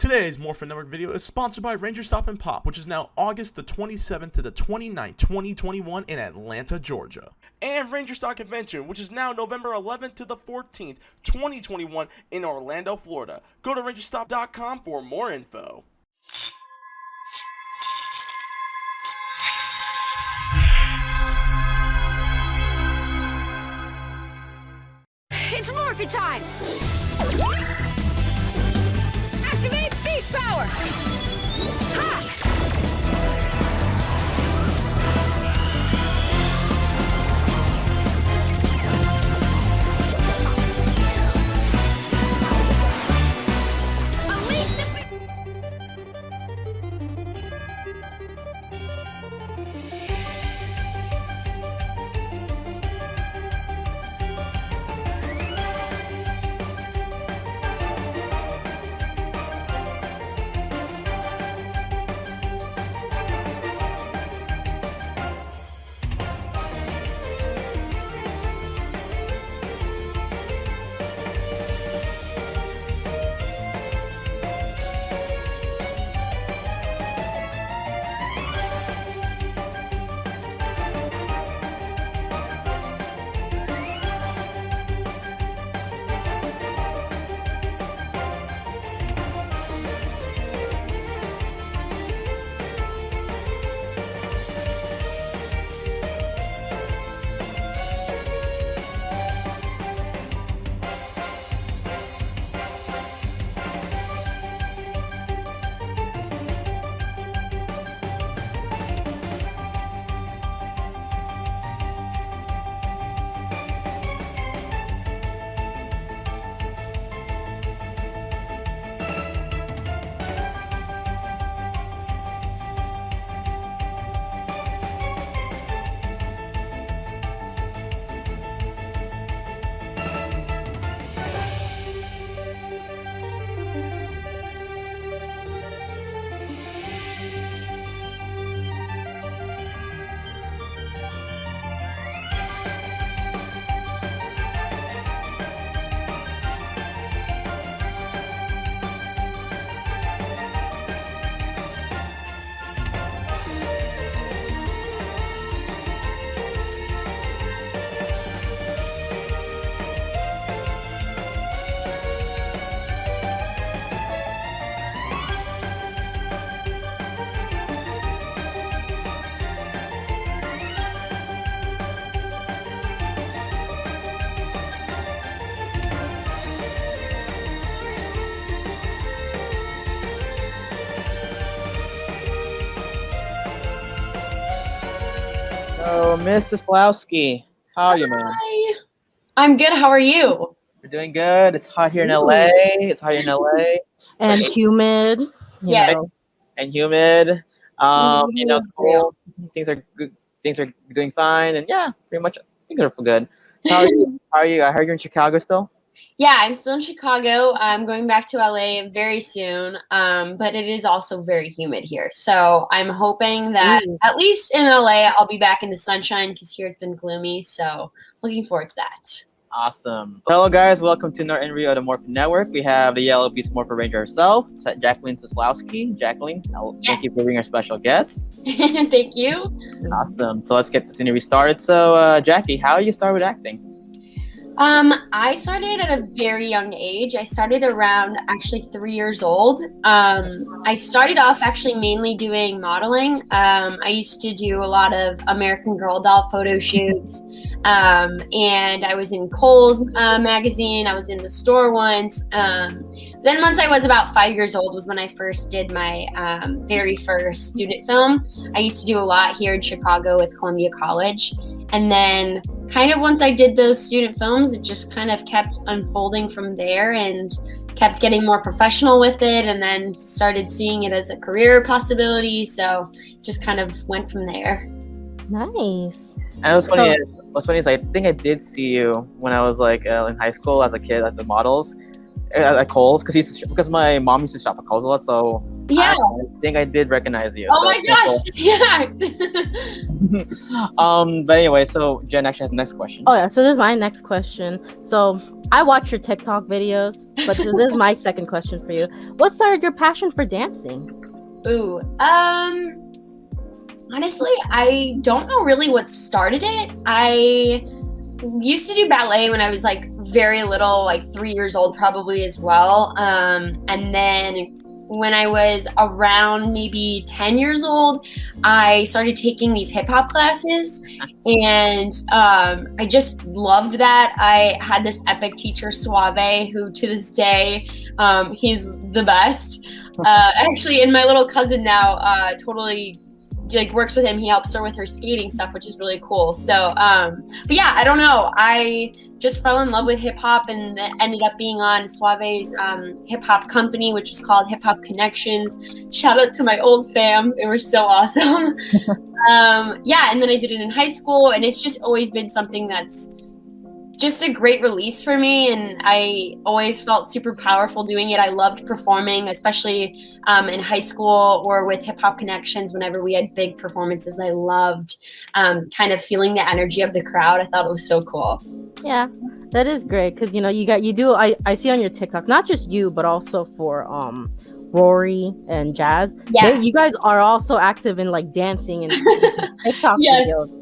Today's Morphin Network video is sponsored by Ranger Stop and Pop, which is now August the 27th to the 29th, 2021 in Atlanta, Georgia. And Ranger Stop Convention, which is now November 11th to the 14th, 2021 in Orlando, Florida. Go to rangerstop.com for more info. It's Morphin time! Activate beast power! Ha! Unleash the So, Miss Scislowski, how are you, man? Hi. I'm good. How are you? You're doing good. It's hot here in LA. It's hot here in LA. And humid. Yes. And humid. It's cool. Yeah. Things are good. Things are doing fine, and yeah, pretty much things are good. So how are you? How are you? I heard you're in Chicago still. Yeah, I'm still in Chicago. I'm going back to LA very soon, but it is also very humid here. So I'm hoping that at least in LA, I'll be back in the sunshine because here it's been gloomy. So looking forward to that. Awesome. Hello, guys. Welcome to another interview of the Morphin Network. We have the Yellow Beast Morpher Ranger herself, Jacqueline Scislowski. Jacqueline, thank you for being our special guest. Thank you. Awesome. So let's get this interview started. So, Jackie, how did you start with acting? I started at a very young age. I started around actually 3 years old. I started off actually mainly doing modeling. I used to do a lot of American Girl doll photo shoots. And I was in Kohl's magazine. I was in the store once. Then once I was about 5 years old was when I first did my very first student film. I used to do a lot here in Chicago with Columbia College. And then kind of once I did those student films, it just kind of kept unfolding from there and kept getting more professional with it, and then started seeing it as a career possibility. So just kind of went from there. Nice. And what's funny is I think I did see you when I was like in high school as a kid at the models at Kohl's, because my mom used to shop at Kohl's a lot. So Yeah. I think I did recognize you. Oh so my that's gosh. Yeah. But anyway, so Jen actually has the next question. Oh yeah, so this is my next question. So I watch your TikTok videos, but this is my second question for you. What started your passion for dancing? Ooh. Honestly, I don't know really what started it. I used to do ballet when I was like very little, like 3 years old probably as well. And then when I was around maybe 10 years old, I started taking these hip hop classes, and I just loved that. I had this epic teacher, Suave, who to this day, he's the best. Actually, and my little cousin now totally like works with him. He helps her with her skating stuff, which is really cool. So, but yeah, I don't know. I just fell in love with hip hop and ended up being on Suave's hip hop company, which was called Hip Hop Connections. Shout out to my old fam. They were so awesome. Yeah, and then I did it in high school, and it's just always been something that's just a great release for me, and I always felt super powerful doing it. I loved performing, especially in high school or with Hip Hop Connections. Whenever we had big performances, I loved kind of feeling the energy of the crowd. I thought it was so cool. Yeah, that is great because I see on your TikTok, not just you but also for Rory and Jazz. Yeah. You guys are also active in like dancing and TikTok Yes. videos.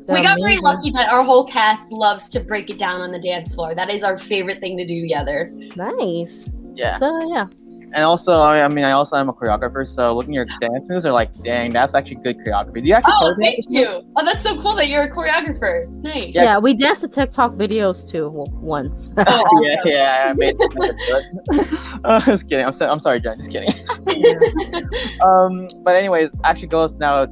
We They're got very amazing. lucky that our whole cast loves to break it down on the dance floor. That is our favorite thing to do together. Nice. Yeah. So yeah. And also, I mean, I also am a choreographer, so looking at your dance moves are like, dang, that's actually good choreography. Do you actually Oh, choreograph thank yourself? you. Oh, that's so cool that you're a choreographer. Nice. Yeah, we danced to TikTok videos too once. Oh, awesome. Yeah, I made just kidding. I'm sorry, Jen. Just kidding. But anyways, actually goes now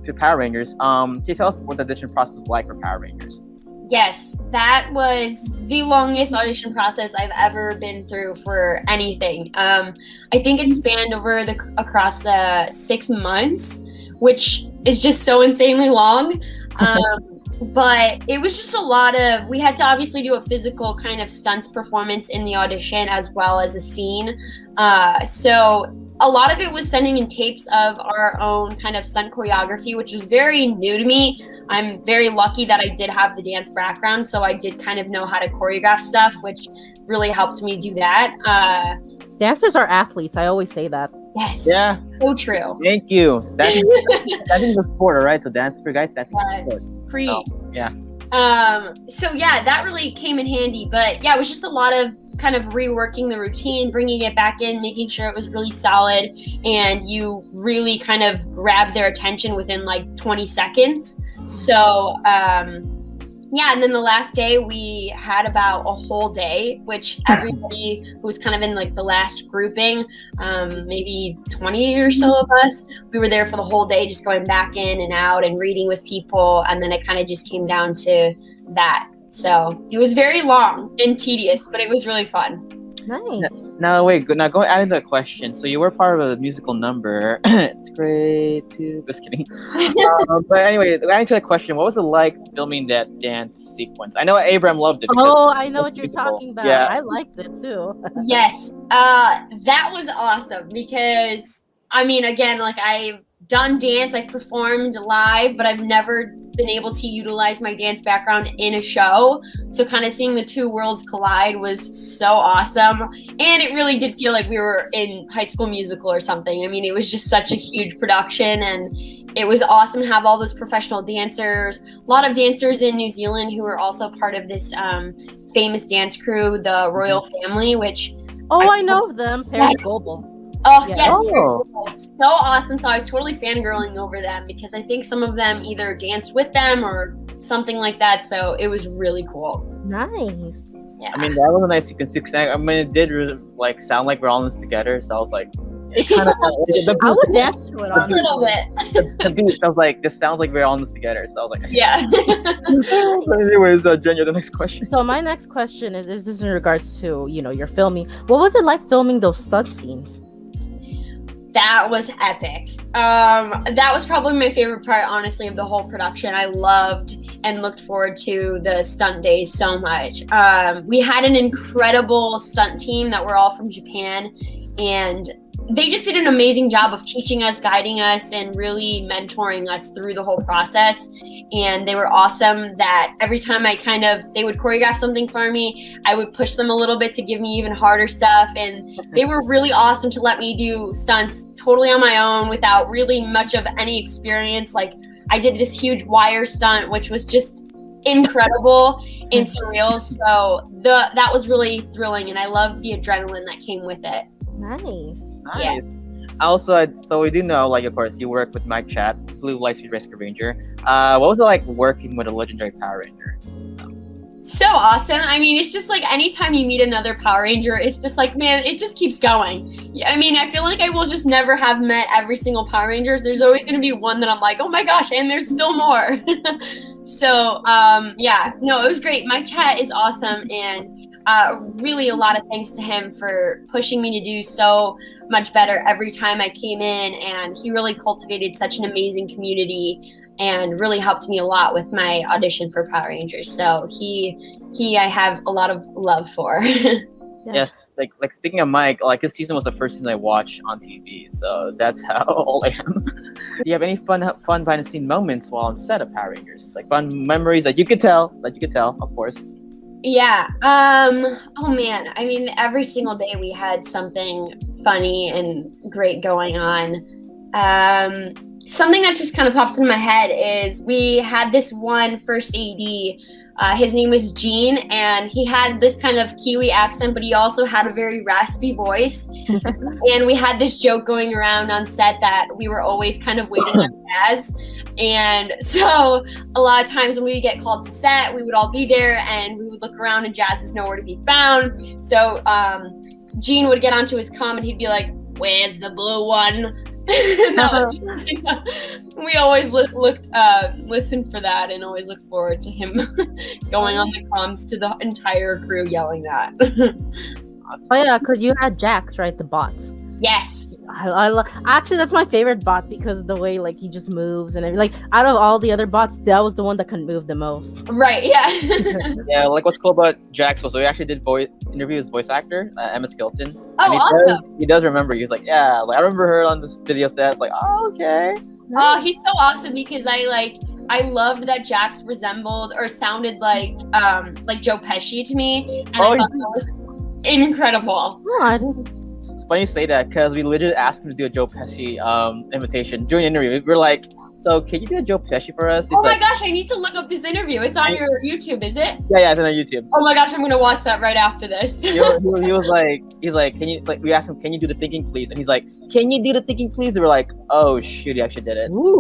to Power Rangers. Can you tell us what the audition process was like for Power Rangers? Yes, that was the longest audition process I've ever been through for anything. I think it spanned over across the 6 months, which is just so insanely long. But it was just a lot of, we had to obviously do a physical kind of stunts performance in the audition as well as a scene. So a lot of it was sending in tapes of our own kind of stunt choreography, which was very new to me. I'm very lucky that I did have the dance background, so I did kind of know how to choreograph stuff, which really helped me do that. Dancers are athletes. I always say that. Yes. Yeah. So true. Thank you. That's the sport, all right? So dance for guys, that's the Yes. sport. Preach. Yeah. So yeah, that really came in handy. But yeah, it was just a lot of kind of reworking the routine, bringing it back in, making sure it was really solid, and you really kind of grab their attention within like 20 seconds. So yeah, and then the last day we had about a whole day, which everybody who was kind of in like the last grouping, maybe 20 or so of us, we were there for the whole day, just going back in and out and reading with people. And then it kind of just came down to that. So it was very long and tedious, but it was really fun. Nice. Now wait, now go add into the question. So you were part of a musical number. It's great too. Just kidding. But anyway, adding to the question, what was it like filming that dance sequence? I know Abraham loved it. Oh, I know what you're beautiful. talking about. Yeah. I liked it too. Yes, that was awesome because, I mean, again, like I've done dance, I've performed live, but I've never been able to utilize my dance background in a show. So kind of seeing the two worlds collide was so awesome. And it really did feel like we were in High School Musical or something. I mean, it was just such a huge production, and it was awesome to have all those professional dancers, a lot of dancers in New Zealand who were also part of this famous dance crew, the Royal Family, which I know of them. Paris Yes. Global. Oh, Yeah. yes, Oh. so awesome. So I was totally fangirling over them because I think some of them either danced with them or something like that. So it was really cool. Nice. Yeah. I mean, that was a nice sequence too, 'cause I mean, it did really, like sound like we're all in this together. So I was like, it kind of I would dance to it, a honestly. little bit. the beat. I was like, this sounds like we're all in this together. So I was like, Yeah. But anyways, Jen, you're the next question. So my next question is this in regards to, your filming. What was it like filming those stunt scenes? That was epic. That was probably my favorite part, honestly, of the whole production. I loved and looked forward to the stunt days so much. We had an incredible stunt team that were all from Japan, and they just did an amazing job of teaching us, guiding us, and really mentoring us through the whole process. And they were awesome that every time they would choreograph something for me, I would push them a little bit to give me even harder stuff. And they were really awesome to let me do stunts totally on my own without really much of any experience. Like, I did this huge wire stunt, which was just incredible and surreal. So that was really thrilling, and I loved the adrenaline that came with it. Nice. Yeah. Also, so we do know, like, of course, you work with Mike Chat, Blue Lightspeed Rescue Ranger. What was it like working with a legendary Power Ranger? So awesome. I mean, it's just like anytime you meet another Power Ranger, it's just like, man, it just keeps going. I mean, I feel like I will just never have met every single Power Rangers. There's always going to be one that I'm like, oh my gosh, and there's still more. So, yeah, no, it was great. Mike Chat is awesome, and really a lot of thanks to him for pushing me to do so much better every time I came in, and he really cultivated such an amazing community and really helped me a lot with my audition for Power Rangers. So he I have a lot of love for. Yes, like speaking of Mike, like this season was the first season I watched on TV, so that's how old I am. Do you have any fun behind the scene moments while on set of Power Rangers? Like fun memories that you could tell, of course. Yeah. Oh man. I mean, every single day we had something funny and great going on. Something that just kind of pops in my head is we had this one first AD. His name was Gene, and he had this kind of Kiwi accent, but he also had a very raspy voice. And we had this joke going around on set that we were always kind of waiting on Jazz. And so a lot of times when we would get called to set, we would all be there and we would look around and Jazz is nowhere to be found. So Gene would get onto his comm and he'd be like, "Where's the blue one?" And that was we always listened for that and always looked forward to him going on the comms to the entire crew yelling that. Oh yeah, because you had Jax, right? The bot. Yes. Actually, that's my favorite bot because of the way like he just moves and like out of all the other bots, that was the one that can move the most. Right. Yeah. Yeah, like what's cool about Jax was we actually did interview his voice actor, Emmett Skeleton. Oh, awesome. He does remember. He was like, yeah, like I remember her on this video set. Like, oh, okay. He's so awesome because I loved that Jax resembled or sounded like Joe Pesci to me, and I thought that was incredible. Oh, I didn't. It's funny you say that because we literally asked him to do a Joe Pesci invitation during the interview. We were like, so can you do a Joe Pesci for us? He's my gosh, I need to look up this interview. It's on your YouTube, is it? Yeah, it's on our YouTube. Oh my gosh, I'm gonna watch that right after this. he was like, can you, like, we asked him, can you do the thinking please? And he's like, can you do the thinking please? And we're like, oh shoot, he actually did it. Ooh.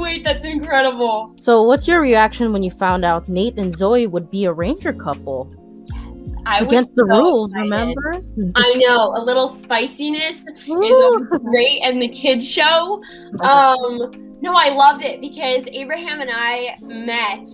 Wait, that's incredible. So what's your reaction when you found out Nate and Zoey would be a Ranger couple? I against the rules, excited. Remember? I know, a little spiciness is great in the kids show. No, I loved it because Abraham and I met.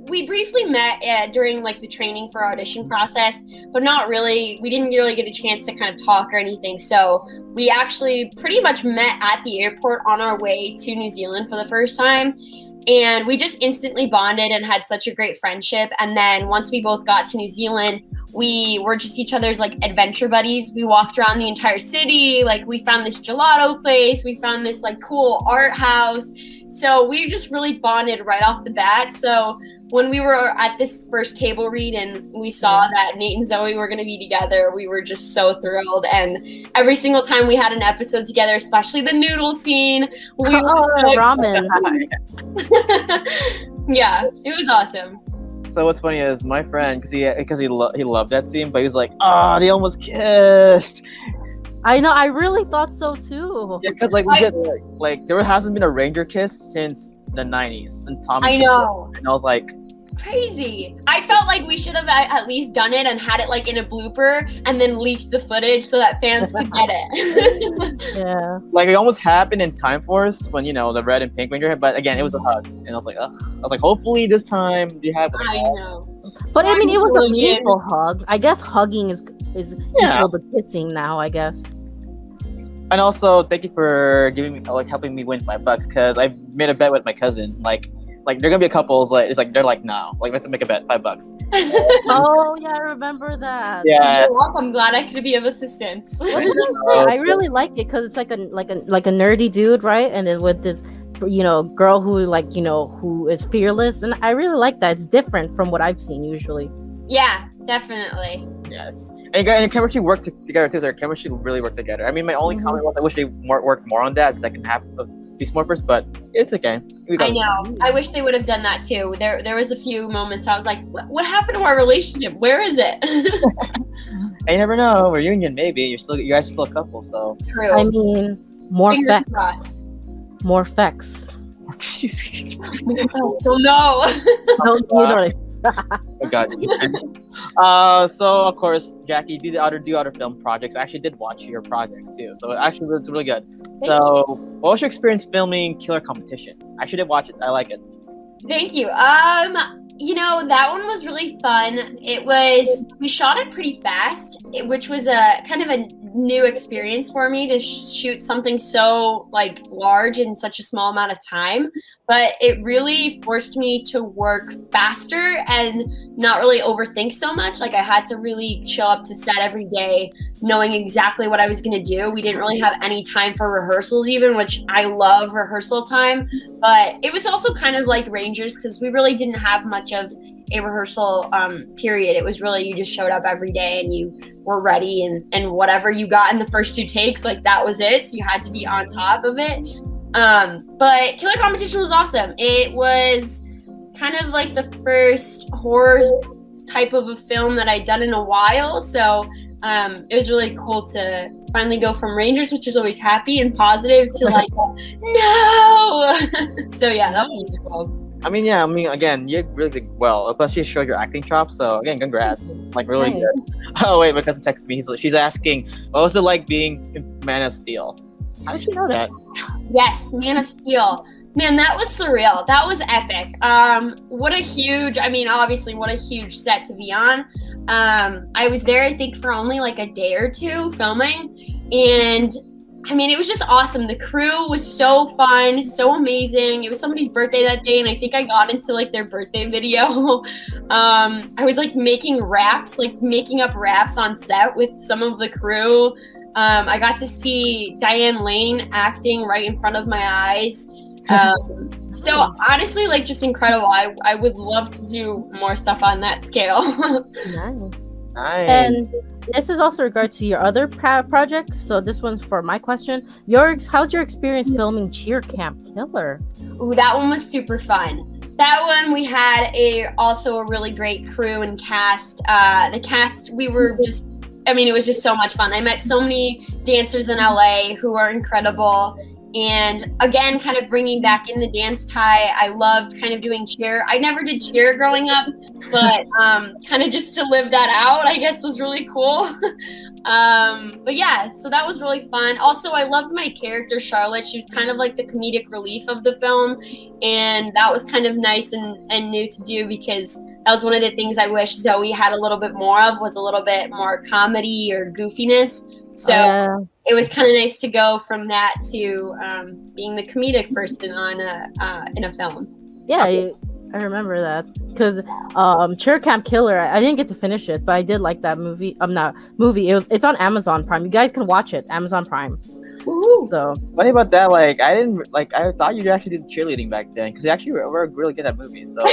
We briefly met during like the training for our audition process, but not really. We didn't really get a chance to kind of talk or anything. So we actually pretty much met at the airport on our way to New Zealand for the first time. And we just instantly bonded and had such a great friendship. And then once we both got to New Zealand, we were just each other's like adventure buddies. We walked around the entire city. Like we found this gelato place. We found this like cool art house. So we just really bonded right off the bat. So when we were at this first table read and we saw that Nate and Zoey were going to be together, we were just so thrilled. And every single time we had an episode together, especially the noodle scene, we were ramen. Yeah, it was awesome. So what's funny is my friend, because he loved that scene, but he was like, oh, they almost kissed. I know, I really thought so too. Yeah, because like we did like there hasn't been a Ranger kiss since the 90s, since Tommy. I know. And I was like, crazy. I felt like we should have at least done it and had it like in a blooper and then leaked the footage so that fans could get it. Yeah. Like it almost happened in Time Force when the red and pink Ranger hit, but again it was a hug, and I was like, ugh. I was like, hopefully this time you have. I know. But I mean, it was a meaningful hug. I guess hugging is equal to kissing now, I guess. And also, thank you for giving me helping me win $5 because I made a bet with my cousin. Like like they're gonna be a couples. Like it's like they're like no, like let's make a bet, $5. Oh yeah, I remember that. Yeah. You're welcome. I'm glad I could be of assistance. I really like it because it's like a nerdy dude, right? And then with this, girl who who is fearless, and I really like that. It's different from what I've seen usually. Yeah, definitely. Yes. And chemistry worked together too. Their chemistry really worked together. I mean, my only comment was I wish they worked more on that second half of Beast Morphers, but it's okay. I know. I wish they would have done that too. There was a few moments I was like, what happened to our relationship? Where is it? You never know. Reunion, maybe. You guys are still a couple, so. True. I mean, more Fingers facts. crossed. More facts. So no. No, you know. Oh god. So of course, Jackie, do other film projects. I actually did watch your projects too, so actually it's really good. So, what was your experience filming Killer Competition? I actually did watch it. I like it. Thank you. That one was really fun. We shot it pretty fast, which was a kind of a new experience for me to shoot something so like large in such a small amount of time. But it really forced me to work faster and not really overthink so much. Like I had to really show up to set every day knowing exactly what I was going to do. We didn't really have any time for rehearsals even, which I love rehearsal time. But it was also kind of like Rangers because we really didn't have much of a rehearsal period. It was really you just showed up every day and you were ready and whatever you got in the first 2 takes, like that was it. So you had to be on top of it. But Killer Competition was awesome. It was kind of like the first horror type of a film that I'd done in a while. So it was really cool to finally go from Rangers, which is always happy and positive, to like, no! So yeah, that was cool. I mean, again, you really did well. Plus, you showed your acting chops. So again, congrats. Like really good. Oh wait, my cousin texted me. She's asking, what was it like being in Man of Steel? How did she know that? Yes, Man of Steel. Man, that was surreal. That was epic. What a huge set to be on. I was there, I think, for only like a day or two filming. And I mean, it was just awesome. The crew was so fun, so amazing. It was somebody's birthday that day, and I think I got into like their birthday video. I was like making up raps on set with some of the crew. I got to see Diane Lane acting right in front of my eyes. So honestly, like just incredible. I would love to do more stuff on that scale. Nice. And this is also regard to your other project. So this one's for my question. How's your experience filming Cheer Camp Killer? Ooh, that one was super fun. That one we had also a really great crew and cast. The cast, it was just so much fun. I met so many dancers in LA who are incredible. And again, kind of bringing back in the dance tie. I loved kind of doing cheer. I never did cheer growing up, but kind of just to live that out, I guess, was really cool. But yeah, so that was really fun. Also, I loved my character, Charlotte. She was kind of like the comedic relief of the film. And that was kind of nice and new to do because that was one of the things I wish Zoey had a little bit more of, was a little bit more comedy or goofiness. So it was kind of nice to go from that to being the comedic person in a film. Yeah, I remember that because Cheer Camp Killer. I didn't get to finish it, but I did like that movie. It's on Amazon Prime. You guys can watch it. Amazon Prime. Ooh. So funny about that, I thought you actually did cheerleading back then because you actually were really good at movies. So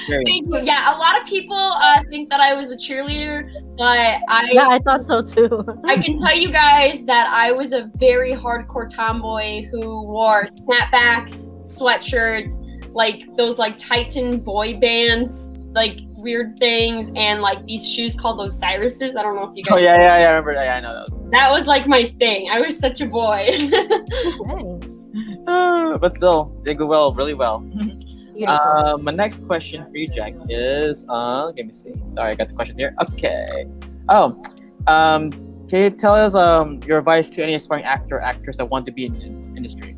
thank you. Yeah, a lot of people think that I was a cheerleader, but I thought so too. I can tell you guys that I was a very hardcore tomboy who wore snapbacks, sweatshirts, like those like Titan boy bands, like weird things, and like these shoes called Osiris's. I don't know if you guys. Oh yeah, I remember that. Yeah, I know those. That was like my thing. I was such a boy. But still, they go well, really well. My next question for you, Jack, is let me see. Sorry, I got the question here. Okay. Can you tell us your advice to any aspiring actor or actress that want to be in the industry?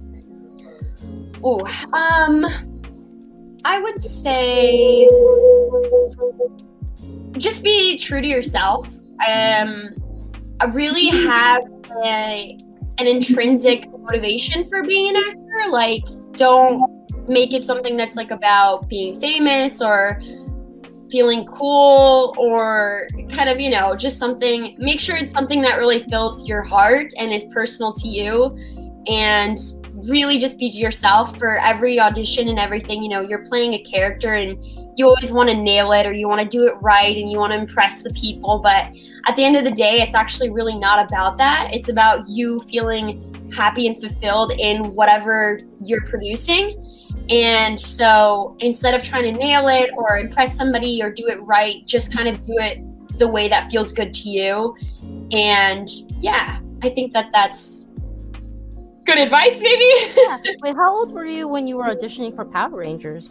Oh, I would say just be true to yourself. Really have an intrinsic motivation for being an actor. Like, don't make it something that's like about being famous or feeling cool, or kind of, you know, just something, make sure it's something that really fills your heart and is personal to you, and really just be yourself for every audition and everything. You know, you're playing a character and you always want to nail it, or you want to do it right, and you want to impress the people, but at the end of the day, it's actually really not about that. It's about you feeling happy and fulfilled in whatever you're producing. And so instead of trying to nail it or impress somebody or do it right, just kind of do it the way that feels good to you. And yeah, I think that that's good advice, maybe. Yeah. Wait, how old were you when you were auditioning for Power Rangers?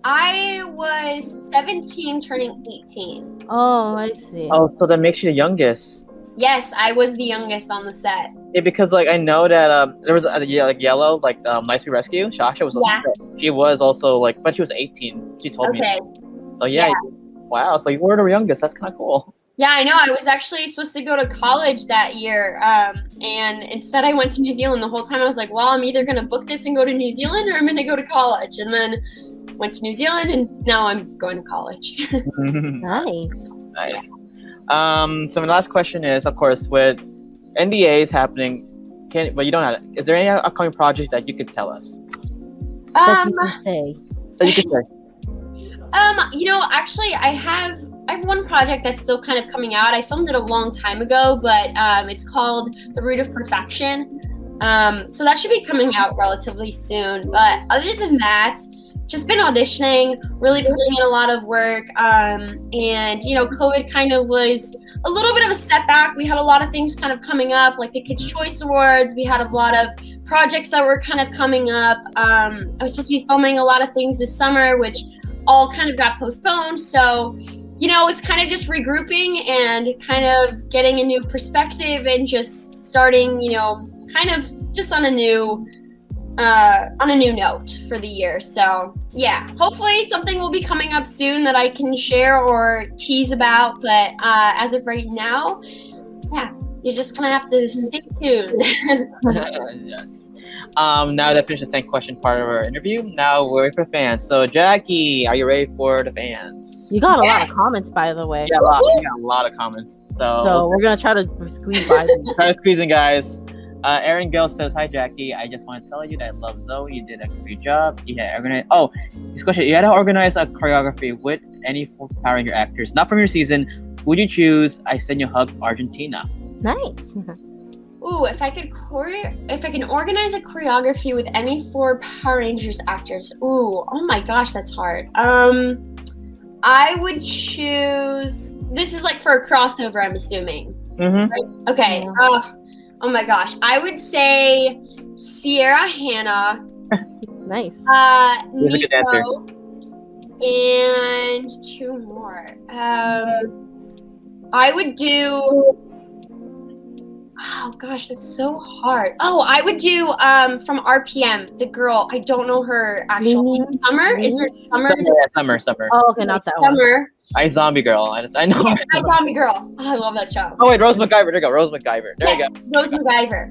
I was 17 turning 18. Oh, I see. Oh, so that makes you the youngest. Yes, I was the youngest on the set. Yeah, because like I know that there was like Yellow, like Nice We Rescue. Shasha was also, she was also like, but she was 18. She told me. So yeah. Wow. So you were the youngest. That's kind of cool. Yeah, I know. I was actually supposed to go to college that year, and instead I went to New Zealand. The whole time I was like, well, I'm either gonna book this and go to New Zealand, or I'm gonna go to college. And then went to New Zealand, and now I'm going to college. Nice. Nice. So my last question is, of course, with NDAs happening, but you don't have. Is there any upcoming project that you could tell us? That you can say. That you could say. You know, actually, I have one project that's still kind of coming out. I filmed it a long time ago, but it's called The Root of Perfection. So that should be coming out relatively soon. But other than that, just been auditioning, really putting in a lot of work. And, you know, COVID kind of was a little bit of a setback. We had a lot of things kind of coming up, like the Kids' Choice Awards. We had a lot of projects that were kind of coming up. I was supposed to be filming a lot of things this summer, which all kind of got postponed. So, you know, it's kind of just regrouping and kind of getting a new perspective and just starting, you know, kind of just on a new note for the year. So yeah, hopefully something will be coming up soon that I can share or tease about. But as of right now, yeah, you're just gonna have to stay tuned. Yes. Now that finished the 10 question part of our interview, now we're ready for fans. So Jackie, are you ready for the fans? You got a lot of comments, by the way. Yeah, we got a lot of comments. So we're gonna try to squeeze by them. Try to squeeze in, guys. Aaron Gill says, "Hi Jackie, I just want to tell you that I love Zoey. You did a great job. You had organized. Oh, this question: you had to organize a choreography with any four Power Ranger actors, not from your season. Would you choose I Send You a Hug Argentina?" Nice. Ooh, if I can organize a choreography with any four Power Rangers actors. Ooh, oh my gosh, that's hard. I would choose. This is like for a crossover, I'm assuming. Mm-hmm. Right? Okay. Yeah. Oh my gosh, I would say Sierra Hannah. Nice. Nico, and two more. I would do. Oh gosh, that's so hard. Oh, I would do from RPM, the girl. I don't know her actual name. Summer? Is her Summer? Summer. Oh, okay, not that one. Summer. I Zombie Girl. I know. Yeah, I Zombie Girl. Oh, I love that show. Oh wait, Rose MacGyver. There you go. Rose MacGyver. There you go. Rose MacGyver.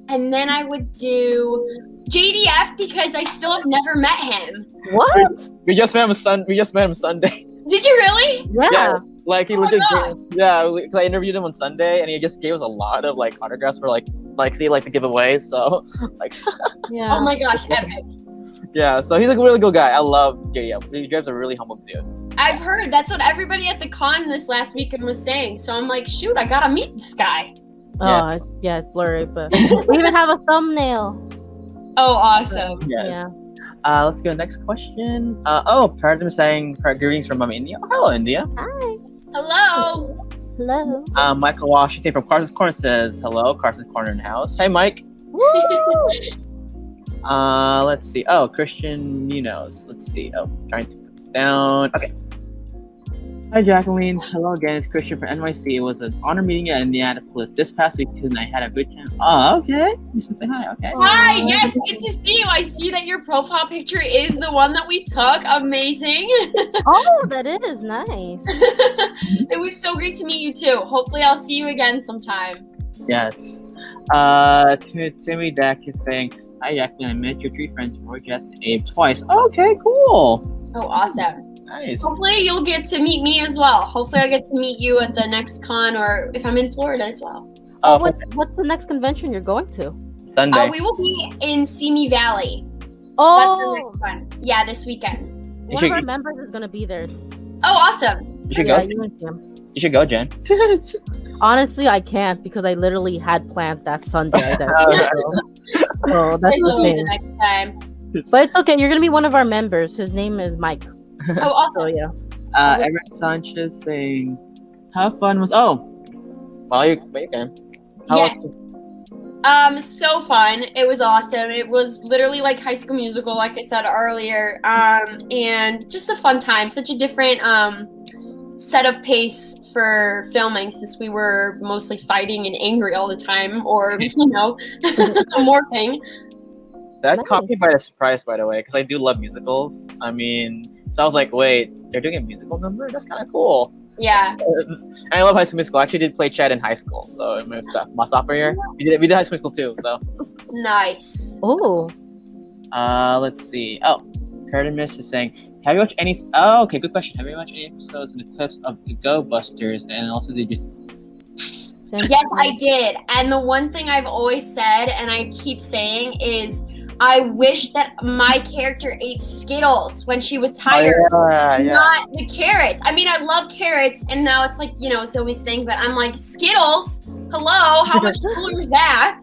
And then I would do JDF because I still have never met him. What? We just met him Sunday. Did you really? Yeah. Like he legit. Yeah, because I interviewed him on Sunday, and he just gave us a lot of like autographs for like they like to give away. So like. Yeah. Oh my gosh, epic. Yeah, so he's like a really good guy. I love JDF. JDF's a really humble dude. I've heard that's what everybody at the con this last weekend was saying. So I'm like, shoot, I gotta meet this guy. Oh, yeah, it's blurry, but we even have a thumbnail. Oh, awesome. Yes. Yeah. Let's go next question. Paradigm is saying greetings from India. Oh, hello, India. Hi. Hello. Hello. Michael Washington from Carson's Corner says hello. Carson's Corner in the house. Hey, Mike. Woo! Let's see. Oh, Christian Munoz. Let's see. Oh, trying to put this down. Okay. Hi, Jacqueline. Hello again. It's Christian from NYC. It was an honor meeting you at Indianapolis this past weekend, and I had a good time. Oh, okay. You should say hi. Okay. Hi. Yes, good to see you. I see that your profile picture is the one that we took. Amazing. Oh, that is nice. It was so great to meet you too. Hopefully, I'll see you again sometime. Yes. Timmy Deck is saying, Hi, Jacqueline. I met your 3 friends, Roy, Jess, and Abe twice. Okay, cool. Oh, awesome. Nice. Hopefully you'll get to meet me as well. Hopefully I get to meet you at the next con, or if I'm in Florida as well. What's the next convention you're going to? Sunday. We will be in Simi Valley. That's the Oh, next one. Yeah, this weekend. one of our members is gonna be there. Oh, awson. You should Yeah, go. you wanna see him. You should go, Jen. Honestly, I can't because I literally had plans that Sunday. So that's There's the always thing. a next time. But it's okay. You're gonna be one of our members. His name is Mike. Oh, So awesome. yeah. Eric Sanchez saying, "How fun was?" Oh, well, you can. How Yes. was So fun. It was awesome. It was literally like High School Musical, like I said earlier. And just a fun time. Such a different set of pace for filming, since we were mostly fighting and angry all the time, or morphing. that Nice. caught me by surprise, by the way, because I do love musicals. I mean, so I was like, wait, they're doing a musical number? That's kind of cool. Yeah. And I love High School Musical. I actually did play Chad in high school, so in my sophomore year, we did High School Musical too. So, Nice. Oh, let's see. Oh, Artemis is saying, have you watched any? Oh, okay, good question. Have you watched any episodes and the clips of the Go Busters? And also, did you? Yes, I did. And the one thing I've always said, and I keep saying, is I wish that my character ate Skittles when she was tired. Yeah. Not the carrots. I mean, I love carrots, and now it's like, Zoe's thing, but I'm like, Skittles? Hello? How much cooler is that?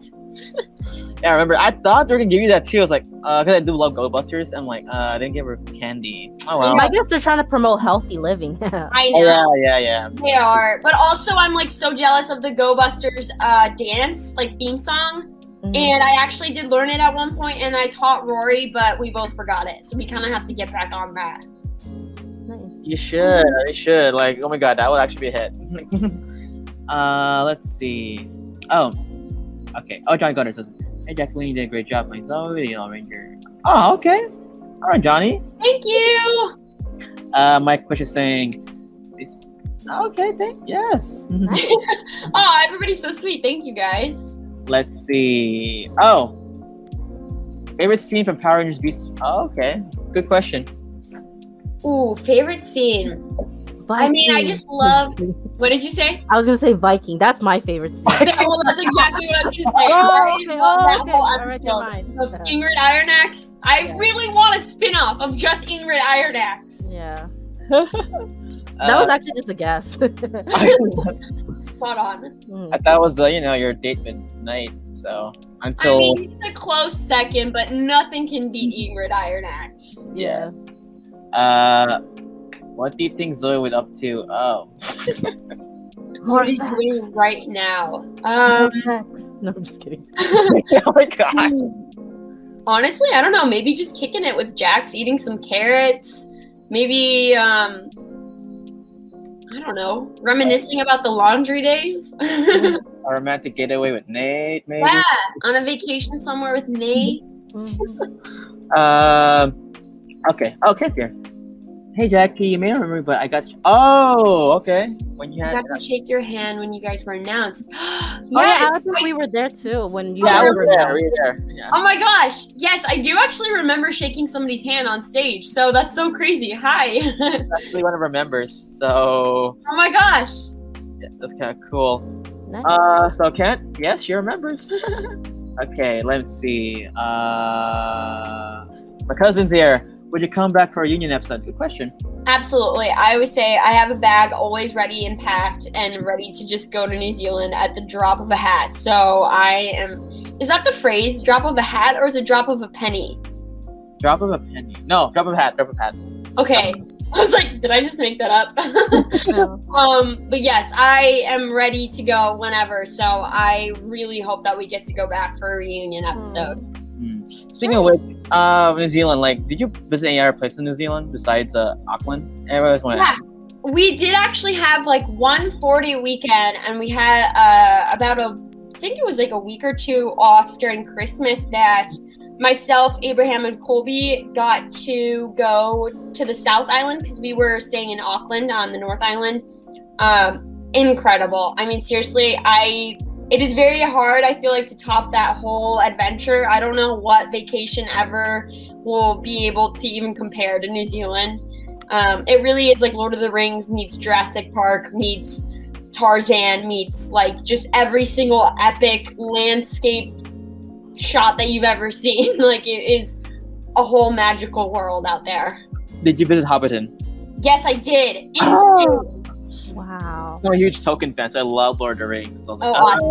Yeah, I remember. I thought they were gonna give you that too. I was like, because I do love Go Busters. I'm like, I didn't give her candy. Oh well. I guess they're trying to promote healthy living. I know. Oh, yeah. They are. But also, I'm like so jealous of the Go Busters dance, like theme song. And I actually did learn it at one point, and I taught Rory, but we both forgot it. So we kind of have to get back on that. You should. You should. Like, oh my god, that would actually be a hit. Let's see. Oh, okay. Oh, Johnny Gunner says, "Hey, Jacqueline, you did a great job playing Zoey, the Yellow Ranger." Oh, okay. All right, Johnny. Thank you. Mike Quish is saying, okay, yes. Oh, everybody's so sweet. Thank you, guys. Let's see. Oh, favorite scene from Power Rangers Beast. Oh, okay. Good question. Ooh, favorite scene. I mean, I just love. What did you say? I was gonna say Viking. That's my favorite scene. Yeah, well, that's exactly what I was gonna say. Oh, okay. That whole All right, never episode mind. of Ingrid Ironax. I really want a spin-off of just Ingrid Ironax. Yeah. That was actually just a guess. Spot on. Mm. I thought it was the your date with night. So until I mean, it's a close second, but nothing can beat Ingrid Ironax. yeah. What do you think Zoe would up to? Oh. What are you doing right now? No, I'm just kidding. Oh my god. Honestly, I don't know. Maybe just kicking it with Jax, eating some carrots. Maybe, I don't know, reminiscing about the laundry days. A romantic getaway with Nate, maybe. Yeah, on a vacation somewhere with Nate. Okay. Okay, dear. Hey, Jackie, you may not remember, but I got. Oh, okay. When you I had. got to shake your hand when you guys were announced. Oh yeah, Yes. I think we were there too when you. Yeah, I guys was were there. there. We were there. Yeah. Oh my gosh. Yes, I do actually remember shaking somebody's hand on stage. So that's so crazy. Hi. Actually, one of our members. So Oh my gosh. yeah, that's kind of cool. Nice. So Kent, yes, she remembers. Okay, let's see. My cousin's here. Would you come back for a union episode? Good question. Absolutely. I always say I have a bag always ready and packed and ready to just go to New Zealand at the drop of a hat. So I am. Is that the phrase? Drop of a hat, or is it drop of a penny? Drop of a penny. No, drop of a hat. Drop of a hat. Okay. I was like, did I just make that up? No. But yes, I am ready to go whenever. So I really hope that we get to go back for a reunion episode. Speaking of which, New Zealand, like, did you visit any other place in New Zealand besides Auckland? I always want to Yeah. We did actually have like one 40 weekend, and we had about I think it was like a week or two off during Christmas that myself, Abraham, and Colby got to go to the South Island because we were staying in Auckland on the North Island. Incredible. I mean, seriously, I it is very hard, I feel like, to top that whole adventure. I don't know what vacation ever will be able to even compare to New Zealand. It really is like Lord of the Rings meets Jurassic Park meets Tarzan meets like just every single epic landscape shot that you've ever seen. Like, it is a whole magical world out there. Did you visit Hobbiton? Yes, I did. Insane. Oh. Wow. I'm a huge Tolkien fan, so I love Lord of the Rings. So Awesome.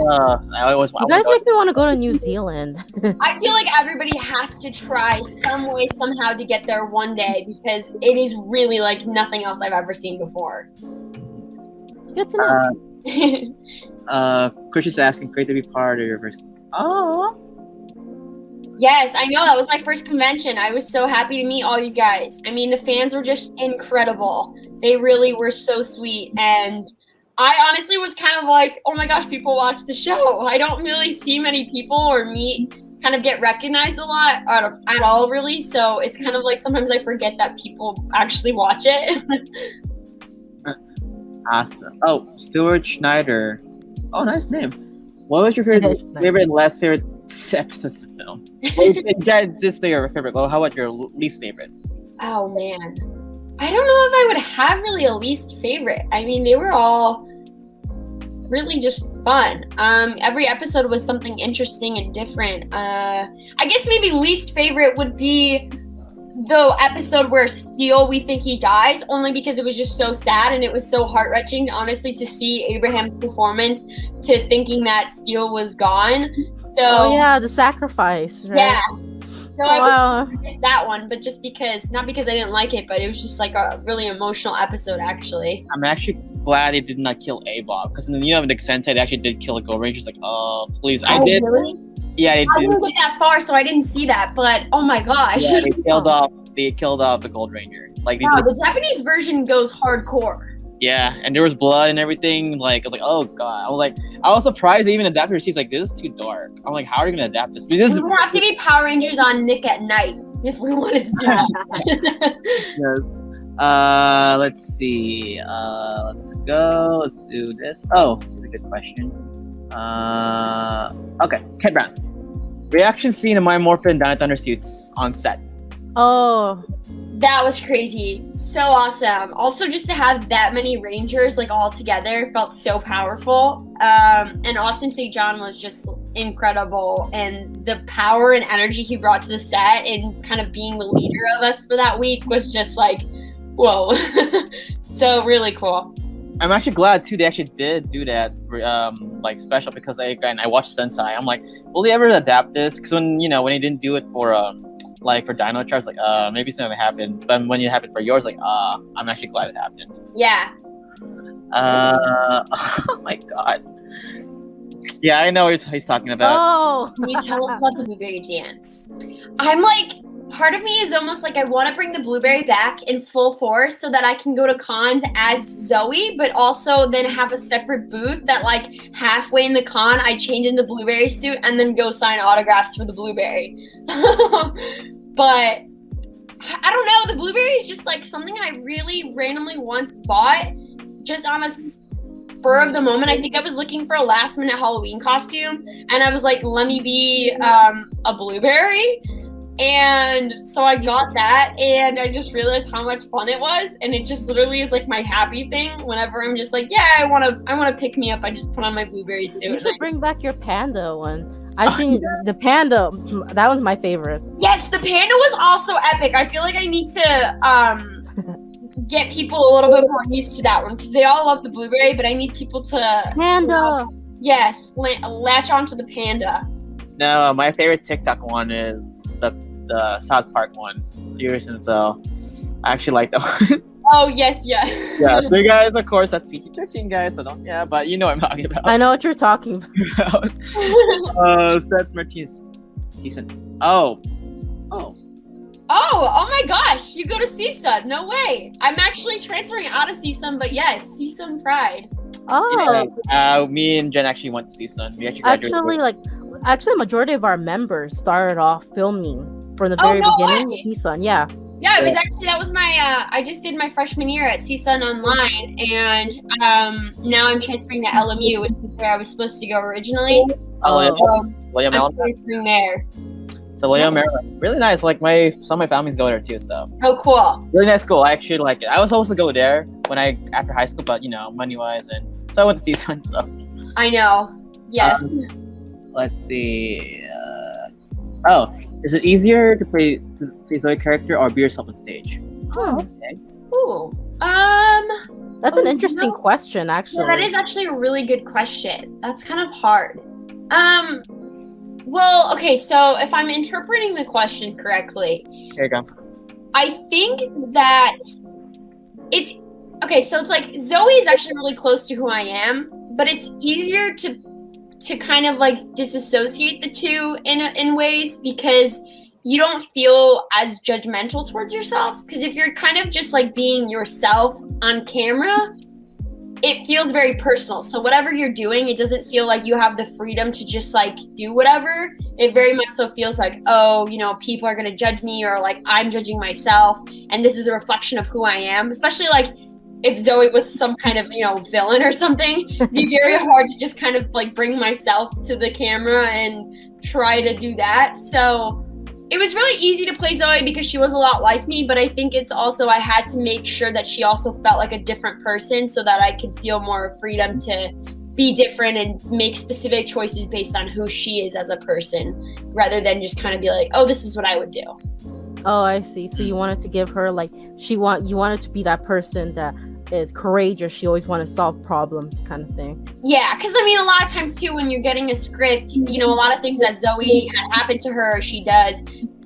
You guys make me want to go to New Zealand. I feel like everybody has to try some way, somehow to get there one day because it is really like nothing else I've ever seen before. Good to know. Chris is asking, great to be part of your first. Oh. Yes, I know. That was my first convention. I was so happy to meet all you guys. I mean, the fans were just incredible. They really were so sweet. And I honestly was kind of like, oh my gosh, people watch the show. I don't really see many people or kind of get recognized a lot at all, really. So it's kind of like sometimes I forget that people actually watch it. Awesome. Oh, Stuart Schneider. Oh, nice name. What was your favorite and last favorite episodes of film? Well, you guys did say your favorite. Well, how about your least favorite? Oh man, I don't know if I would have really a least favorite. I mean, they were all really just fun. Every episode was something interesting and different. I guess maybe least favorite would be the episode where Steele, we think he dies, only because it was just so sad and it was so heart-wrenching, honestly, to see Abraham's performance to thinking that Steele was gone. So yeah, the sacrifice, right? Yeah. So I missed that one, but just because, not because I didn't like it, but it was just like a really emotional episode, actually. I'm actually glad he did not kill A-Bob, because in the Nick Sentai, they actually did kill a Gold Ranger. Like, oh, please. I did. Really? Yeah, I didn't get that far, so I didn't see that, but oh my gosh. Yeah, they killed off the Gold Ranger. Like, the Japanese version goes hardcore. Yeah, and there was blood and everything. Like, I was like, oh god. I was surprised they even adapted. She's like, this is too dark. I'm like, how are you gonna adapt this? Because it would have to be Power Rangers on Nick at Night if we wanted to do that. Yes. Let's see. Let's go. Let's do this. Oh, that's a good question. Okay, Ken Brown. Reaction scene of my Morphin down at Thunder suits on set. Oh, that was crazy. So awesome. Also, just to have that many Rangers like all together felt so powerful. And Austin St. John was just incredible. And the power and energy he brought to the set and kind of being the leader of us for that week was just like, whoa. So really cool. I'm actually glad too they actually did do that like special, because I watched Sentai. I'm like, will they ever adapt this? Because when they didn't do it for Dino Charge, like maybe something happened. But when it happened for yours, like I'm actually glad it happened. Yeah. Oh my god. Yeah, I know what he's talking about. Oh. Can you tell us about the Blueberry Dance? I'm like, part of me is almost like I want to bring the Blueberry back in full force so that I can go to cons as Zoey, but also then have a separate booth that like halfway in the con I change into the Blueberry suit and then go sign autographs for the Blueberry. But I don't know, the Blueberry is just like something I really randomly once bought just on a spur of the moment. I think I was looking for a last minute Halloween costume and I was like, let me be a Blueberry. And so I got that and I just realized how much fun it was, and it just literally is like my happy thing whenever I'm just like, yeah, I want to pick me up. I just put on my Blueberry suit. You should bring back your panda one. I've seen the panda. That was my favorite. Yes, the panda was also epic. I feel like I need to get people a little bit more used to that one because they all love the Blueberry, but I need people to panda. Yes, latch onto the panda. No, my favorite TikTok one is the South Park one. So I actually like that one. Oh yes. Yeah, so you guys, of course, that's PG-13, guys. So don't. Yeah, but you know what I'm talking about. I know what you're talking about. Seth Martinez, decent. Oh my gosh! You go to CSUN? No way! I'm actually transferring out of CSUN, but yes, CSUN Pride. Oh. Yeah, me and Jen actually went to CSUN. We actually graduated. Actually, majority of our members started off filming from the very beginning. CSUN, yeah. Yeah, it was actually, that was my, I just did my freshman year at CSUN Online, and now I'm transferring to LMU, which is where I was supposed to go originally. William I'm Allen. transferring there. So William Maryland, really nice. Like some of my families go there too. So Oh, cool. really nice school. I actually like it. I was supposed to go there after high school, but money wise, and so I went to CSUN. So I know. Yes. let's see. Is it easier to play Zoe character or be yourself on stage? Okay. Cool. That's an interesting question, actually. Yeah, that is actually a really good question. That's kind of hard. Well, okay, so if I'm interpreting the question correctly, Here you go. I think that it's okay. So it's like Zoe is actually really close to who I am, but it's easier to kind of like disassociate the two in ways because you don't feel as judgmental towards yourself. Because if you're kind of just like being yourself on camera, it feels very personal. So whatever you're doing, it doesn't feel like you have the freedom to just like do whatever. It very much so feels like, oh, people are going to judge me, or like I'm judging myself. And this is a reflection of who I am, especially like if Zoe was some kind of, villain or something. It'd be very hard to just kind of like bring myself to the camera and try to do that. So it was really easy to play Zoe because she was a lot like me, but I think it's also I had to make sure that she also felt like a different person so that I could feel more freedom to be different and make specific choices based on who she is as a person, rather than just kind of be like, oh, this is what I would do. Oh, I see. So you wanted to give her like you wanted to be that person that is courageous. She always wanted to solve problems, kind of thing. Yeah, because I mean, a lot of times too, when you're getting a script, a lot of things that Zoe had happened to her, or she does,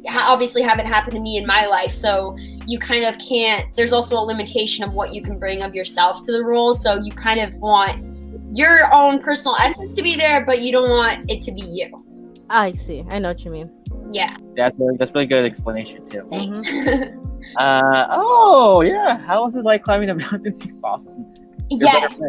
obviously haven't happened to me in my life. So you kind of can't. There's also a limitation of what you can bring of yourself to the role. So you kind of want your own personal essence to be there, but you don't want it to be you. I see. I know what you mean. Yeah. That's really good explanation too. Thanks. Oh yeah. How was it like climbing the mountains in Boston? Yes.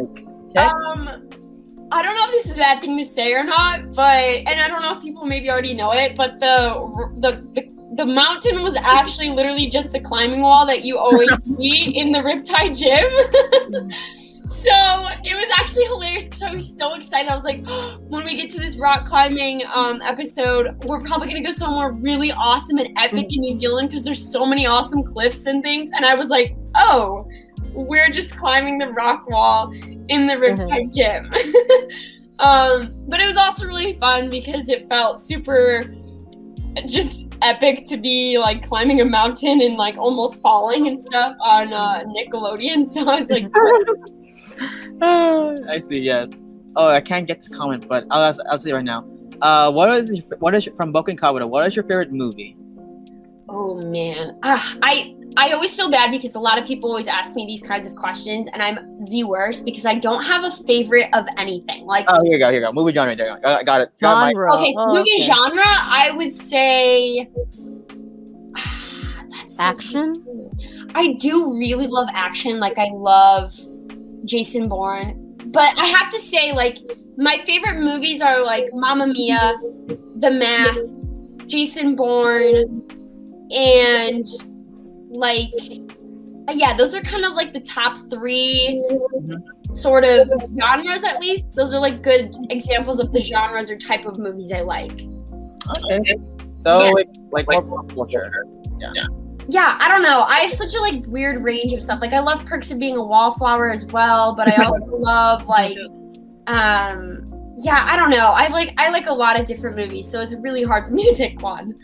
I don't know if this is a bad thing to say or not, and I don't know if people maybe already know it, but the mountain was actually literally just the climbing wall that you always see in the Riptide gym. So it was actually hilarious because I was so excited. I was like, when we get to this rock climbing episode, we're probably going to go somewhere really awesome and epic in New Zealand because there's so many awesome cliffs and things. And I was like, oh, we're just climbing the rock wall in the Riptide gym. But it was also really fun because it felt super just epic to be like climbing a mountain and like almost falling and stuff on Nickelodeon. So I was like, I see. Yes. Oh, I can't get this comment, but I'll say it right now. What is from Boken Kabuto? What is your favorite movie? Oh man, I always feel bad because a lot of people always ask me these kinds of questions, and I'm the worst because I don't have a favorite of anything. Like, oh, here you go. Movie genre. There you go. I got it. Genre. Movie genre. I would say that's action. I do really love action. Like, I love Jason Bourne, but I have to say, like, my favorite movies are like Mamma Mia, The Mask, Jason Bourne, and like, yeah, those are kind of like the top three sort of genres, at least. Those are like good examples of the genres or type of movies I like. Okay. So yeah. like more pop culture. Yeah, I don't know. I have such a like weird range of stuff. Like, I love Perks of Being a Wallflower as well, but I also love like yeah, I don't know. I like a lot of different movies, so it's really hard for me to pick one.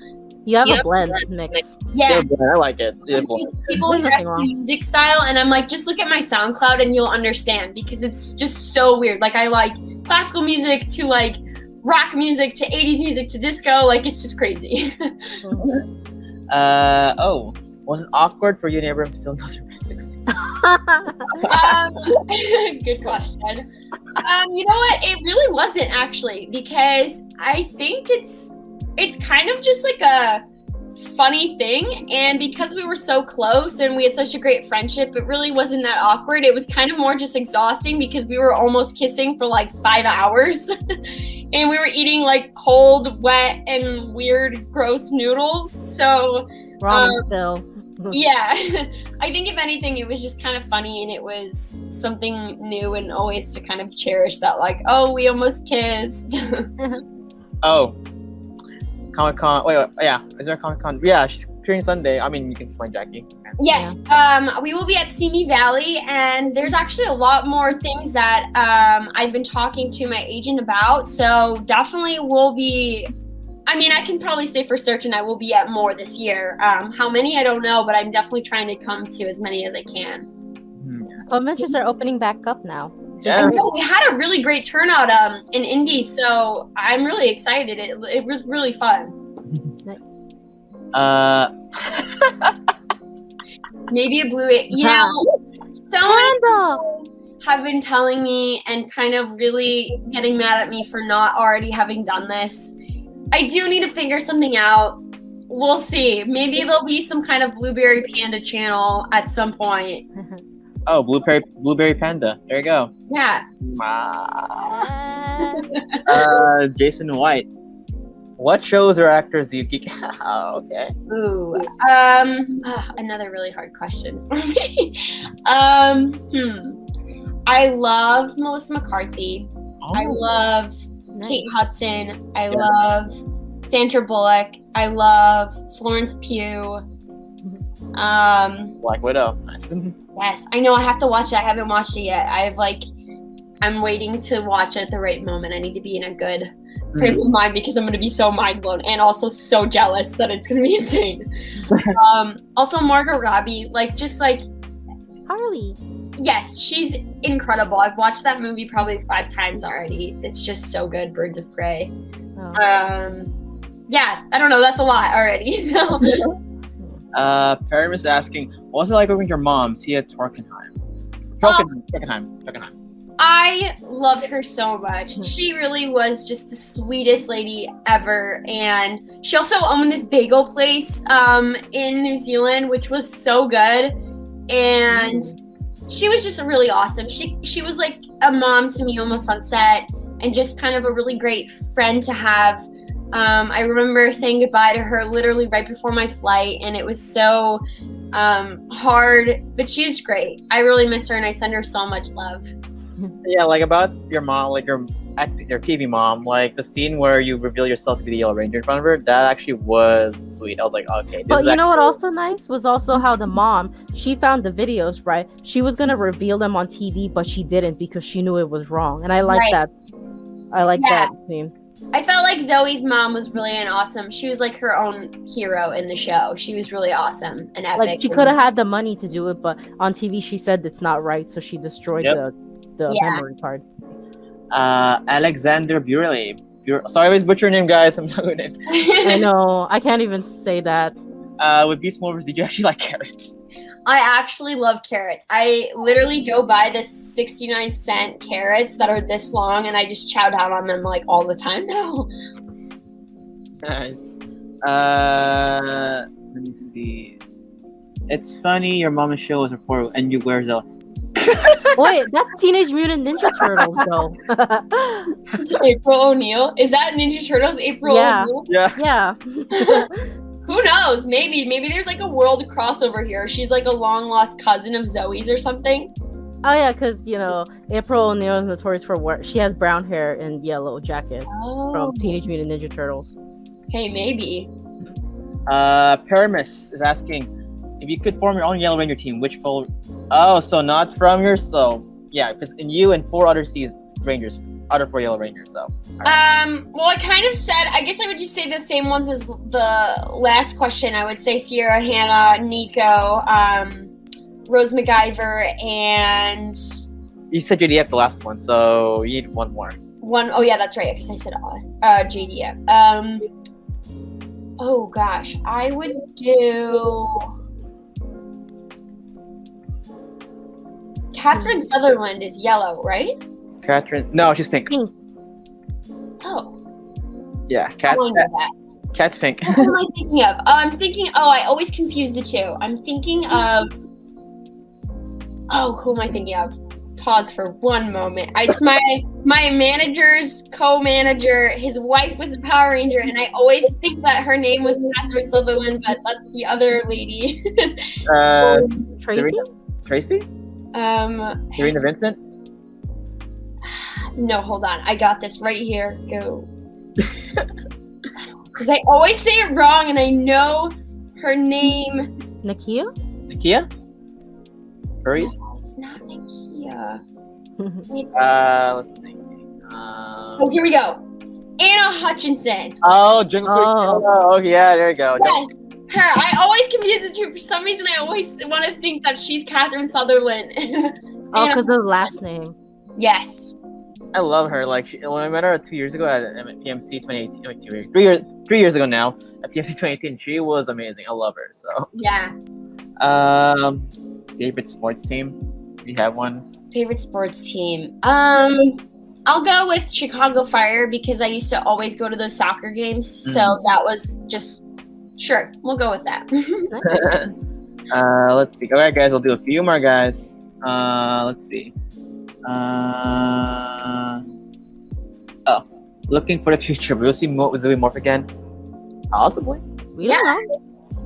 You have a blend mix. Yeah. I like it. People always ask me music style, and I'm like, just look at my SoundCloud and you'll understand, because it's just so weird. Like, I like classical music to like rock music to 80s music to disco. Like, it's just crazy. Was it awkward for you and Abram to film those romantic scenes? Good question. You know what? It really wasn't, actually, because I think it's kind of just like a funny thing, and because we were so close and we had such a great friendship, it really wasn't that awkward. It was kind of more just exhausting because we were almost kissing for like 5 hours and we were eating like cold, wet, and weird, gross noodles. So ramen still. Yeah. I think if anything, it was just kind of funny and it was something new and always to kind of cherish that, like, oh, we almost kissed. Oh, Comic Con. Wait, yeah. Is there a Comic Con? Yeah, she's appearing Sunday. I mean, you can explain Jackie. Yes, we will be at Simi Valley, and there's actually a lot more things that I've been talking to my agent about. So definitely will be. I mean, I can probably say for certain I will be at more this year. How many, I don't know, but I'm definitely trying to come to as many as I can. Conventions are opening back up now. Yeah. I know, we had a really great turnout in Indy, so I'm really excited. It was really fun. Nice. Maybe a blue. You know, so many people have been telling me and kind of really getting mad at me for not already having done this. I do need to figure something out. We'll see. Maybe there'll be some kind of Blueberry Panda channel at some point. Oh, Blueberry Panda. There you go. Yeah. Jason White. What shows or actors do you geek? Oh, okay. Ooh. Another really hard question for me. I love Melissa McCarthy. Oh. I love Nice. Kate Hudson. I love Sandra Bullock. I love Florence Pugh. Black Widow. Nice. Yes, I know. I have to watch it. I haven't watched it yet. I'm waiting to watch it at the right moment. I need to be in a good frame of mind because I'm going to be so mind blown and also so jealous that it's going to be insane. Also, Margot Robbie, Harley. yes, she's incredible. I've watched that movie probably 5 times already. It's just so good. Birds of Prey. Oh. Yeah, I don't know. That's a lot already. So. Param is asking, what was it like working with your mom, Sia Torkenheim? Torkenheim. I loved her so much. She really was just the sweetest lady ever. And she also owned this bagel place in New Zealand, which was so good. And she was just really awesome. She was like a mom to me almost on set and just kind of a really great friend to have. I remember saying goodbye to her literally right before my flight, and it was so hard, but she was great. I really miss her, and I send her so much love. Yeah, like about your mom, like your TV mom, like the scene where you reveal yourself to be the Yellow Ranger in front of her, that actually was sweet. I was like, okay. But you know what also nice was also how the mom, she found the videos, right? She was going to reveal them on TV, but she didn't because she knew it was wrong. And I like that. I like that scene. I felt like Zoe's mom was really awesome. She was like her own hero in the show. She was really awesome and epic. Like she could have had the money to do it, but on TV she said it's not right, so she destroyed the memory card. Alexander Burley. Sorry, I always butcher your name, guys. I'm not good names. I know. I can't even say that. With Beast Morphers, did you actually like carrots? I actually love carrots. I literally go buy the 69-cent carrots that are this long, and I just chow down on them like all the time now. Nice. Let me see. It's funny your mama's show was reported and you wear Zelda. Wait, that's Teenage Mutant Ninja Turtles, though. April O'Neil? Is that Ninja Turtles? April O'Neil? Yeah. Who knows? Maybe there's like a world crossover here. She's like a long lost cousin of Zoe's or something. Oh yeah, because April O'Neil is notorious for work. She has brown hair and yellow jacket from Teenage Mutant Ninja Turtles. Hey, maybe. Paramus is asking if you could form your own Yellow Ranger team, which four? Oh, so not from your because in you and 4 other Rangers, other 4 Yellow Rangers. So. Well, I kind of said, I guess I would just say the same ones as the last question. I would say Sierra, Hannah, Nico, Rose MacGyver, and... You said JDF the last one, so you need one more. Oh yeah, that's right, because I said JDF. Oh gosh, I would do... Catherine Sutherland is yellow, right? Catherine... No, she's pink. Pink. Oh. Yeah, I know that. Cat's pink. What am I thinking of? I always confuse the two. I'm thinking of... Oh, who am I thinking of? Pause for one moment. It's my my manager's co-manager, his wife was a Power Ranger, and I always think that her name was Catherine Sutherland, but that's the other lady. Tracy? Tracy? Serena Vincent? No, hold on. I got this right here. Go. Because I always say it wrong, and I know her name. Nakia? Nakia? Furries? It's not Nakia. It's... let's think. Oh, here we go. Anna Hutchinson. Oh, Jungle Queen. Oh, yeah, there you go. Yes, her. I always confuse the two. For some reason, I always want to think that she's Catherine Sutherland. Oh, because of the last name. Yes. I love her. Like, when I met her 2 years ago at PMC 2018, like 3 years ago now at PMC 2018, she was amazing. I love her. So Yeah. Favorite sports team? Do you have one? Favorite sports team. I'll go with Chicago Fire because I used to always go to those soccer games. So that was just sure. We'll go with that. Let's see. All right, guys. We'll do a few more, guys. Let's see. Looking for the future. We'll see Zoey Morph again. Possibly. We don't know.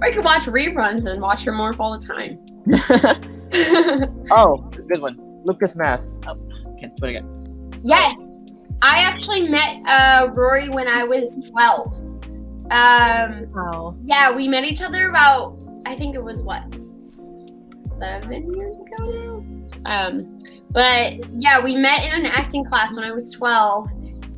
Or I could watch reruns and watch her morph all the time. Oh, good one. Lucas Mass. Oh, can't do it again. Yes. I actually met Rory when I was 12. Wow. Yeah, we met each other about, I think it was 7 years ago now? But yeah, we met in an acting class when I was 12,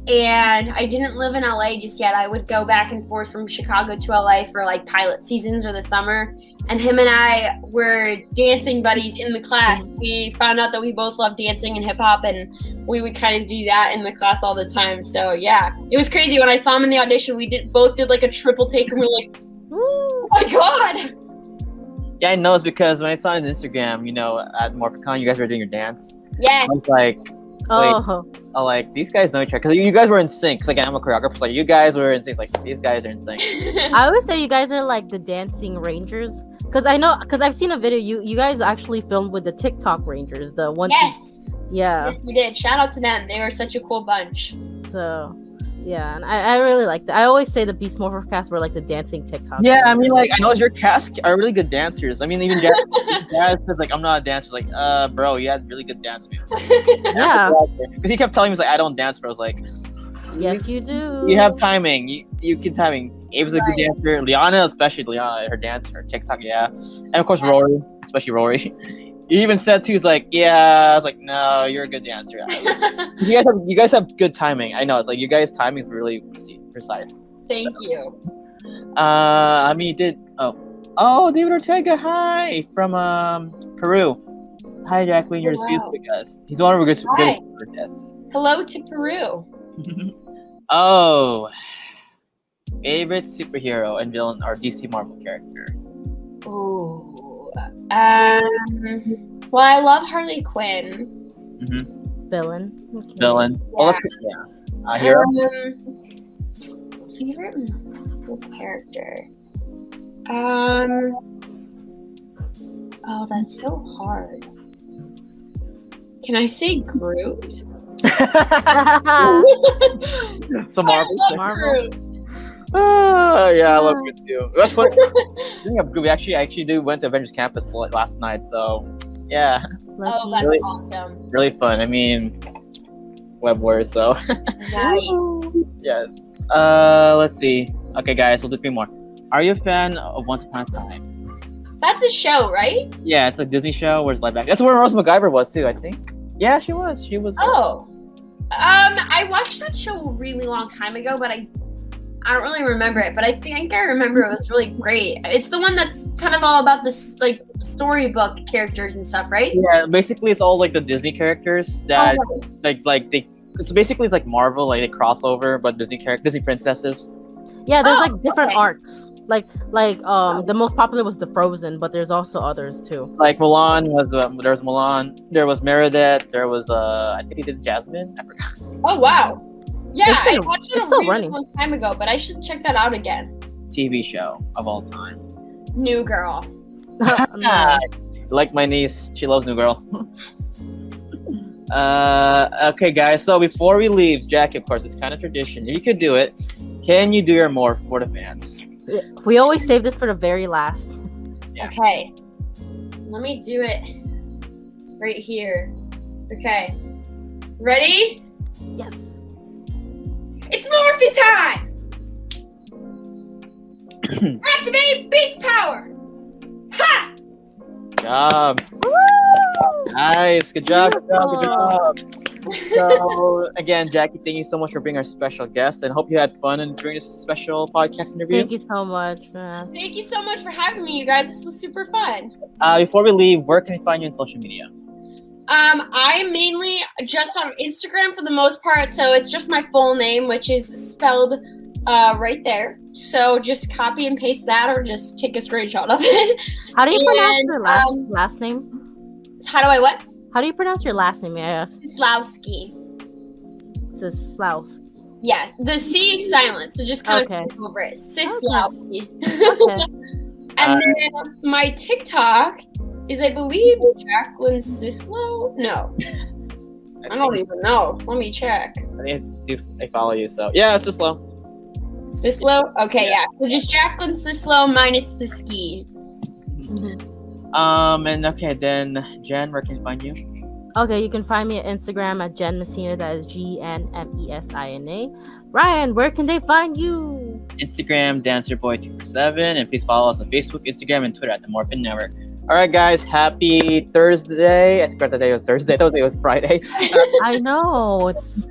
and I didn't live in LA just yet. I would go back and forth from Chicago to LA for like pilot seasons or the summer, and him and I were dancing buddies in the class. We found out that we both loved dancing and hip hop, and we would kind of do that in the class all the time. So yeah, it was crazy. When I saw him in the audition, we both did like a triple take, and we were like, oh my god. Yeah, I know. It's because when I saw it on Instagram, at MorpherCon, you guys were doing your dance. Yes. I was like, Oh. like, these guys know each other. Because you guys were in sync. Because, I'm a choreographer. So you guys were in sync. Like, these guys are in sync. I always say you guys are like the dancing rangers. Because I've seen a video. You guys actually filmed with the TikTok Rangers. The one. Yes. Yeah. Yes, we did. Shout out to them. They were such a cool bunch. So, yeah, and I really like that. I always say the Beast Morpher cast were like the dancing TikTok. Yeah, I mean, like, I know your cast are really good dancers. I mean, even Jazz says, like, I'm not a dancer. Like, bro, you had really good dance moves. Yeah. Because he kept telling me, he's like, I don't dance, bro. I was like, Yes, you do. you have timing. You can timing. Abe's a good dancer. Liana, especially Liana, her dance, her TikTok, yeah. And of course, Rory, especially Rory. He even said too, he's like, yeah. I was like, no, you're a good dancer. You guys have good timing. I know. It's like you guys' timing is really precise. Thank you. I mean, you did. Oh, David Ortega. Hi from Peru. Hi, Jacqueline. You're wow. with us. He's one of our good Hi. guests. Hello to Peru. Oh, favorite superhero and villain or DC Marvel character. Ooh. Well, I love Harley Quinn. Villain. Okay. Villain. Yeah. Hero. Favorite Marvel character. Oh, that's so hard. Can I say Groot? So Marvel. Groot. Yeah, I love Groot too. That's what. Speaking of Groot, we actually went to Avengers Campus last night. So yeah. Oh, that's really awesome. Really fun. I mean, Web Wars. So Nice. yes. Let's see. Okay, guys, we'll do 3 more. Are you a fan of Once Upon a Time? That's a show, right? Yeah, it's a Disney show where it's live action. That's where Rose MacGyver was too, I think. Yeah, she was. She was. Oh. I watched that show a really long time ago, but I don't really remember it. But I think I remember it was really great. It's the one that's kind of all about this like storybook characters and stuff, right? Yeah, basically it's all like the Disney characters that like they. It's basically like Marvel, like they cross over, but Disney princesses. Yeah, there's like different okay. arcs. Like the most popular was the Frozen, but there's also others too. Like Mulan was there was Mulan, there was Meredith, there was I think he did Jasmine. I forgot. Oh wow. Yeah, I watched it it's a still really running. long time ago, but I should check that out again. TV show of all time. New Girl. Like my niece, she loves New Girl. Yes. Okay, guys. So before we leave, Jackie, of course, it's kind of tradition. If you could do it, can you do your morph for the fans? We always save this for the very last. Yeah. Okay. Let me do it right here. Okay. Ready? Yes. It's Morphin time! Activate beast power! Ha! Good job. Nice. Good job. Good job. Good job. So again, Jackie, thank you so much for being our special guest, and hope you had fun during this special podcast interview. Thank you so much, man. Thank you so much for having me, you guys. This was super fun. Before we leave, where can we find you on social media? I'm mainly just on Instagram for the most part, so it's just my full name, which is spelled right there. So just copy and paste that, or just take a screenshot of it. How do you pronounce your last name? How do I what? How do you pronounce your last name, may I ask? Scislowski. Scislowski. Yeah, the C is silent, so just kind Okay. of skip over it. Scislowski. Okay. And then my TikTok is, I believe, Jacqueline Scislowski? No. I don't even know. Let me check. I follow you, so yeah, it's just slow. Scislow? Okay, yeah. So just Jacqueline Scislow minus the ski. And okay, then Jen, where can we find you? Okay, you can find me at Instagram at Jen Messina. That is GNMESINA. Ryan, where can they find you? Instagram, DancerBoy247, and please follow us on Facebook, Instagram, and Twitter at the Morphin Network. All right, guys, happy Thursday. I forgot the day was Thursday. I thought it was Friday. I know it's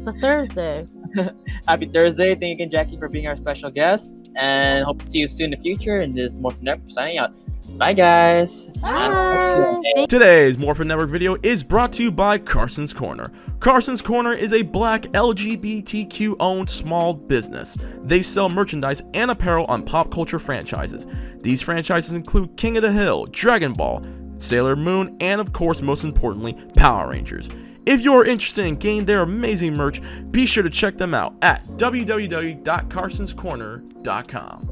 a Thursday. Happy Thursday. Thank you again, Jackie, for being our special guest, and hope to see you soon in the future. And this is Morphin Network signing out. Bye, guys. Bye. Today's Morphin Network video is brought to you by Karson's Korner. Karson's Korner is a black LGBTQ owned small business. They sell merchandise and apparel on pop culture franchises. These franchises include King of the Hill, Dragon Ball, Sailor Moon, and of course, most importantly, Power Rangers. If you're interested in getting their amazing merch, be sure to check them out at www.carsonscorner.com.